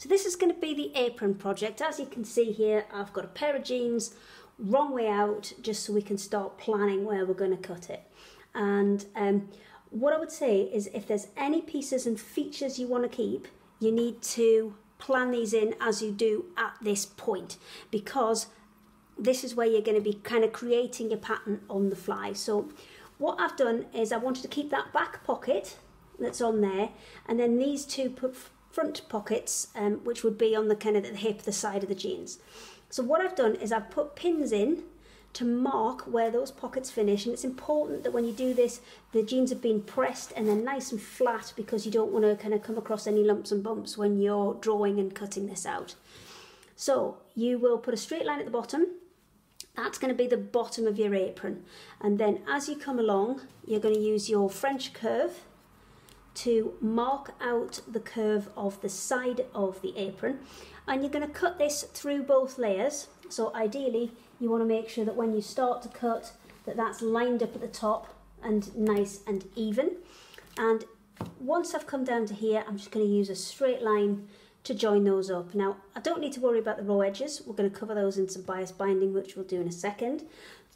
So this is going to be the apron project. As you can see here, I've got a pair of jeans, wrong way out, just so we can start planning where we're going to cut it. And what I would say is if there's any pieces and features you want to keep, you need to plan these in as you do at this point, because this is where you're going to be kind of creating your pattern on the fly. So what I've done is I wanted to keep that back pocket that's on there, and then these two front pockets, which would be on the kind of the hip, the side of the jeans. So what I've done is I've put pins in to mark where those pockets finish, and it's important that when you do this, the jeans have been pressed and they're nice and flat, because you don't want to kind of come across any lumps and bumps when you're drawing and cutting this out. So you will put a straight line at the bottom. That's going to be the bottom of your apron, and then as you come along, you're going to use your French curve to mark out the curve of the side of the apron, and you're going to cut this through both layers. So ideally you want to make sure that when you start to cut that that's lined up at the top and nice and even. And once I've come down to here, I'm just going to use a straight line to join those up. Now I don't need to worry about the raw edges, we're going to cover those in some bias binding, which we'll do in a second.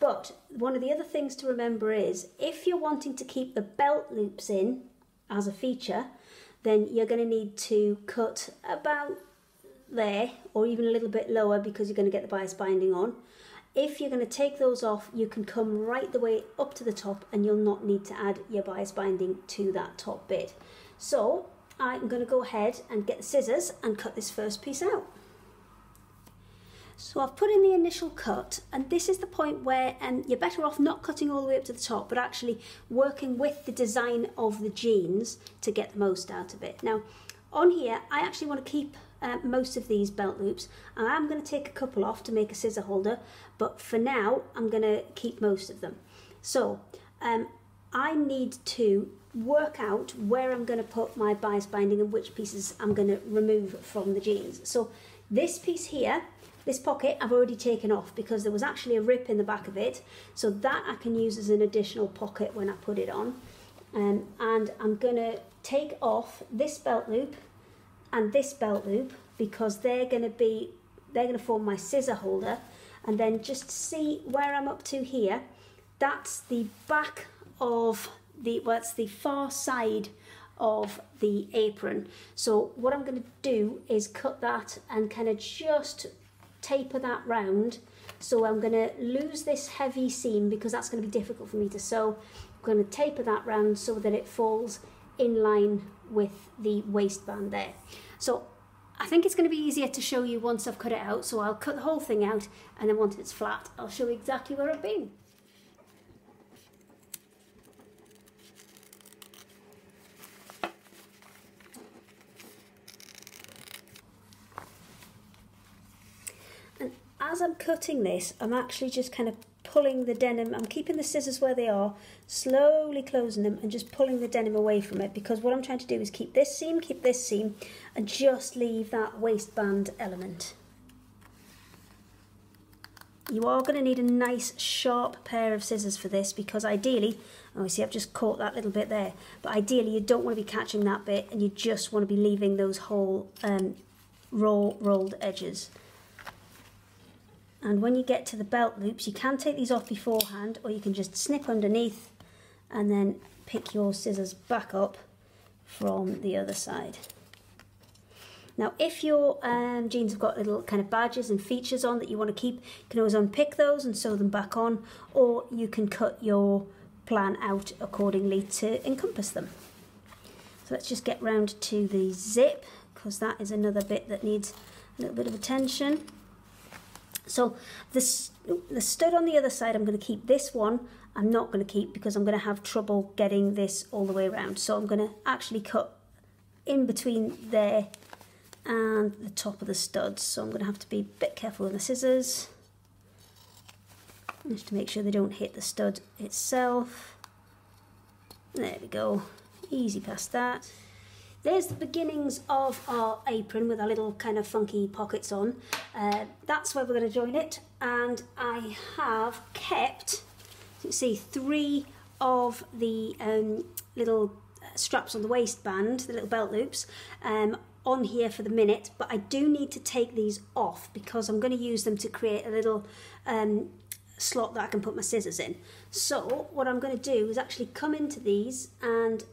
But one of the other things to remember is if you're wanting to keep the belt loops in as a feature, then you're going to need to cut about there or even a little bit lower, because you're going to get the bias binding on. If you're going to take those off, you can come right the way up to the top and you'll not need to add your bias binding to that top bit. So I'm going to go ahead and get the scissors and cut this first piece out. So I've put in the initial cut, and this is the point where you're better off not cutting all the way up to the top, but actually working with the design of the jeans to get the most out of it. Now on here, I actually want to keep most of these belt loops. I'm going to take a couple off to make a scissor holder, but for now I'm going to keep most of them. So I need to work out where I'm going to put my bias binding and which pieces I'm going to remove from the jeans. So this piece here, this pocket, I've already taken off because there was actually a rip in the back of it, so that I can use as an additional pocket when I put it on. And I'm going to take off this belt loop and this belt loop, because they're going to form my scissor holder. And then just see where I'm up to here, that's the back of it's the far side of the apron. So what I'm going to do is cut that and kind of just taper that round. So I'm going to lose this heavy seam because that's going to be difficult for me to sew. I'm going to taper that round so that it falls in line with the waistband there. So I think it's going to be easier to show you once I've cut it out, so I'll cut the whole thing out, and then once it's flat I'll show you exactly where I've been. And as I'm cutting this, I'm actually just kind of pulling the denim, I'm keeping the scissors where they are, slowly closing them and just pulling the denim away from it, because what I'm trying to do is keep this seam, and just leave that waistband element. You are going to need a nice sharp pair of scissors for this, because ideally, oh, see, I've just caught that little bit there, but ideally you don't want to be catching that bit, and you just want to be leaving those whole raw rolled edges. And when you get to the belt loops, you can take these off beforehand, or you can just snip underneath and then pick your scissors back up from the other side. Now if your jeans have got little kind of badges and features on that you want to keep, you can always unpick those and sew them back on, or you can cut your plan out accordingly to encompass them. So let's just get round to the zip, because that is another bit that needs a little bit of attention. So the stud on the other side, I'm going to keep. This one I'm not going to keep because I'm going to have trouble getting this all the way around. So I'm going to actually cut in between there and the top of the studs. So I'm going to have to be a bit careful with the scissors, just to make sure they don't hit the stud itself. There we go, easy past that. There's the beginnings of our apron with our little kind of funky pockets on. That's where we're going to join it, and I have kept, you can see, 3 of the little straps on the waistband, the little belt loops. on here for the minute, but I do need to take these off because I'm going to use them to create a little slot that I can put my scissors in. So what I'm going to do is actually come into these and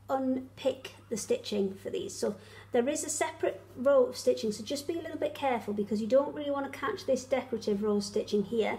unpick the stitching for these. So there is a separate row of stitching, so just be a little bit careful because you don't really want to catch this decorative row stitching here.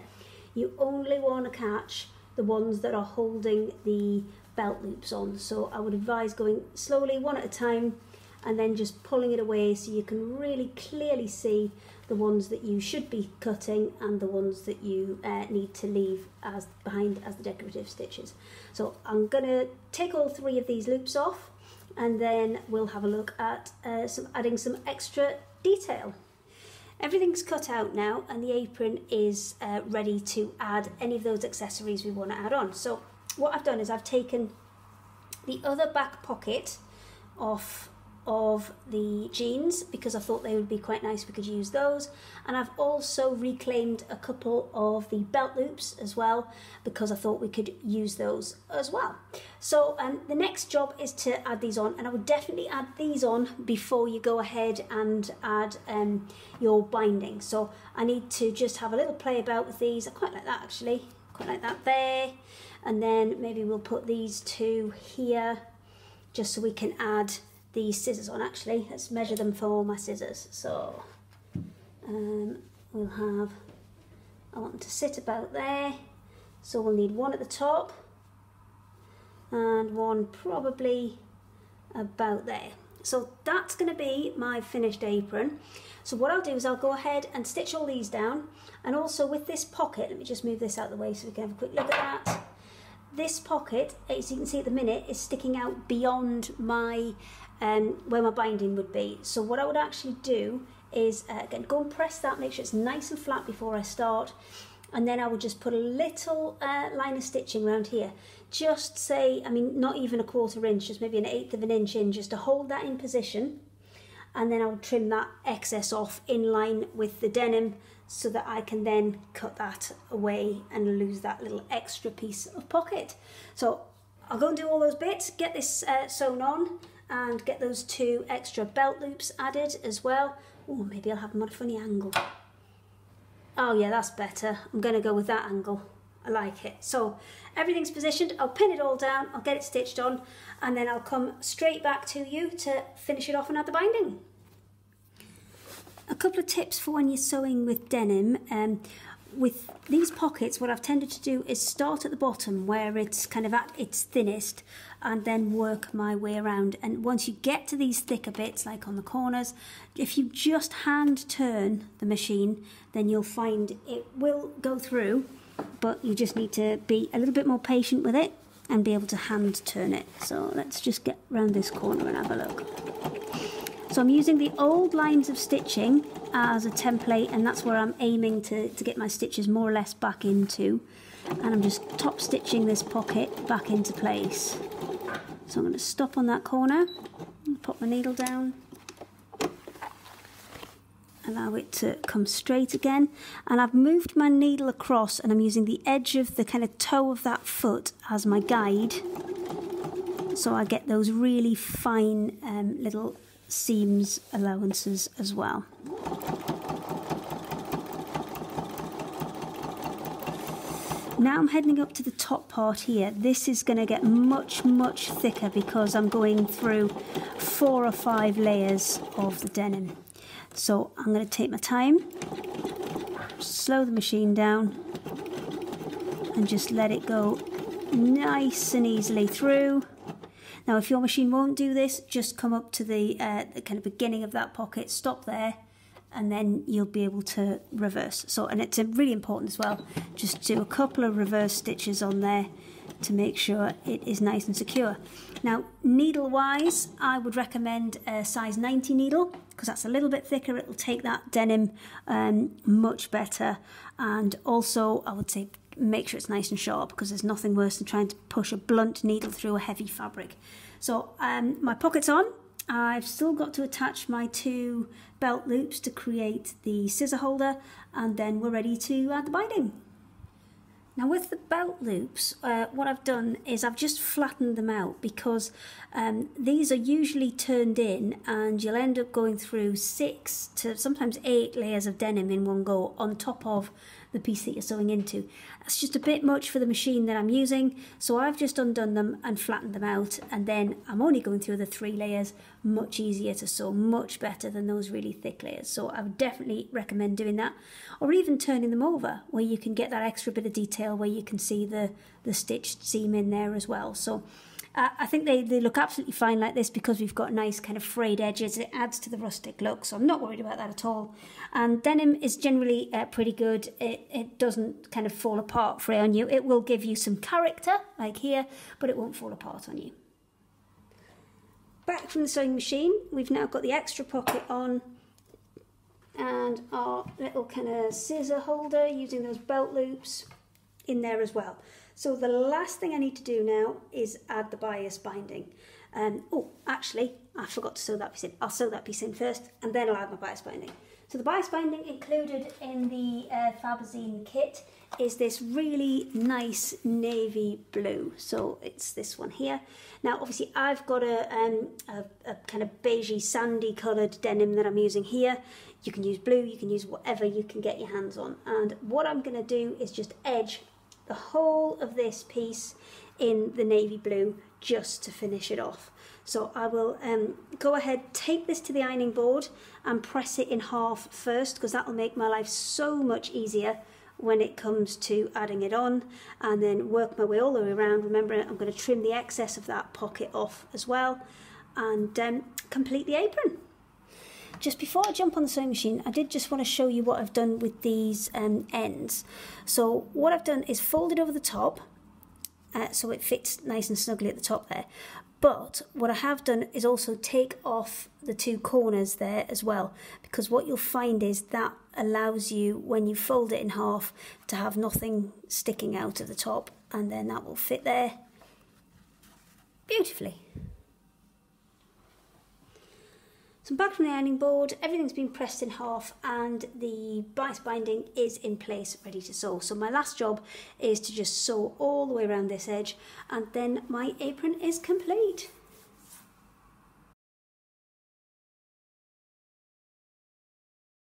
You only want to catch the ones that are holding the belt loops on. So I would advise going slowly, one at a time, and then just pulling it away so you can really clearly see the ones that you should be cutting and the ones that you need to leave as behind as the decorative stitches. So I'm going to take all 3 of these loops off, and then we'll have a look at adding some extra detail. Everything's cut out now, and the apron is ready to add any of those accessories we want to add on. So what I've done is I've taken the other back pocket off of the jeans because I thought they would be quite nice, we could use those, and I've also reclaimed a couple of the belt loops as well because I thought we could use those as well. So the next job is to add these on, and I would definitely add these on before you go ahead and add your binding. So I need to just have a little play about with these. I quite like that actually, quite like that there, and then maybe we'll put these 2 here just so we can add the scissors on. Actually, let's measure them for my scissors. So we'll have, I want them to sit about there, so we'll need 1 at the top and 1 probably about there. So that's going to be my finished apron. So what I'll do is I'll go ahead and stitch all these down, and also with this pocket, let me just move this out of the way so we can have a quick look at that. This pocket, as you can see at the minute, is sticking out beyond my where my binding would be. So what I would actually do is again go and press that, make sure it's nice and flat before I start, and then I would just put a little line of stitching around here, just say, I mean not even a 1/4 inch, just maybe 1/8 of an inch in, just to hold that in position, and then I would trim that excess off in line with the denim so that I can then cut that away and lose that little extra piece of pocket. So I'll go and do all those bits, get this sewn on, and get those 2 extra belt loops added as well. Oh, maybe I'll have them on a funny angle. Oh yeah, that's better. I'm going to go with that angle. I like it. So everything's positioned. I'll pin it all down, I'll get it stitched on, and then I'll come straight back to you to finish it off and add the binding. A couple of tips for when you're sewing with denim. With these pockets, what I've tended to do is start at the bottom where it's kind of at its thinnest and then work my way around. And once you get to these thicker bits, like on the corners, if you just hand turn the machine, then you'll find it will go through, but you just need to be a little bit more patient with it and be able to hand turn it. So let's just get around this corner and have a look. So I'm using the old lines of stitching as a template, and that's where I'm aiming to get my stitches more or less back into. And I'm just top stitching this pocket back into place. So I'm going to stop on that corner, pop my needle down, allow it to come straight again, and I've moved my needle across and I'm using the edge of the kind of toe of that foot as my guide, so I get those really fine little seams allowances as well. Now I'm heading up to the top part here. This is going to get much thicker because I'm going through 4 or 5 layers of the denim. So I'm going to take my time, slow the machine down, and just let it go nice and easily through. Now if your machine won't do this, just come up to the kind of beginning of that pocket, stop there, and then you'll be able to reverse. So, and it's really important as well, just do a couple of reverse stitches on there to make sure it is nice and secure. Now needle wise, I would recommend a size 90 needle because that's a little bit thicker. It will take that denim much better, and also I would say make sure it's nice and sharp because there's nothing worse than trying to push a blunt needle through a heavy fabric. So my pocket's on. I've still got to attach my 2 belt loops to create the scissor holder, and then we're ready to add the binding. Now with the belt loops, what I've done is I've just flattened them out because these are usually turned in and you'll end up going through 6 to sometimes 8 layers of denim in one go on top of the piece that you're sewing into. That's just a bit much for the machine that I'm using, so I've just undone them and flattened them out, and then I'm only going through the 3 layers. Much easier to sew, much better than those really thick layers. So I would definitely recommend doing that, or even turning them over where you can get that extra bit of detail where you can see the stitched seam in there as well. So I think they look absolutely fine like this because we've got nice kind of frayed edges. It adds to the rustic look, so I'm not worried about that at all. And denim is generally pretty good. It doesn't kind of fall apart fray on you. It will give you some character, like here, but it won't fall apart on you. Back from the sewing machine, we've now got the extra pocket on and our little kind of scissor holder using those belt loops in there as well. So the last thing I need to do now is add the bias binding. Oh, actually, I forgot to sew that piece in. I'll sew that piece in first and then I'll add my bias binding. So the bias binding included in the Fabazine kit is this really nice navy blue. So it's this one here. Now obviously I've got a kind of beigey sandy coloured denim that I'm using here. You can use blue, you can use whatever you can get your hands on. And what I'm going to do is just edge the whole of this piece in the navy blue just to finish it off. So I will go ahead, take this to the ironing board and press it in half first, because that will make my life so much easier when it comes to adding it on, and then work my way all the way around. Remember, I'm going to trim the excess of that pocket off as well and complete the apron. Just before I jump on the sewing machine, I did just want to show you what I've done with these ends. So what I've done is fold it over the top so it fits nice and snugly at the top there. But what I have done is also take off the 2 corners there as well, because what you'll find is that allows you, when you fold it in half, to have nothing sticking out of the top, and then that will fit there beautifully. So I'm back from the ironing board, everything's been pressed in half and the bias binding is in place, ready to sew. So my last job is to just sew all the way around this edge and then my apron is complete.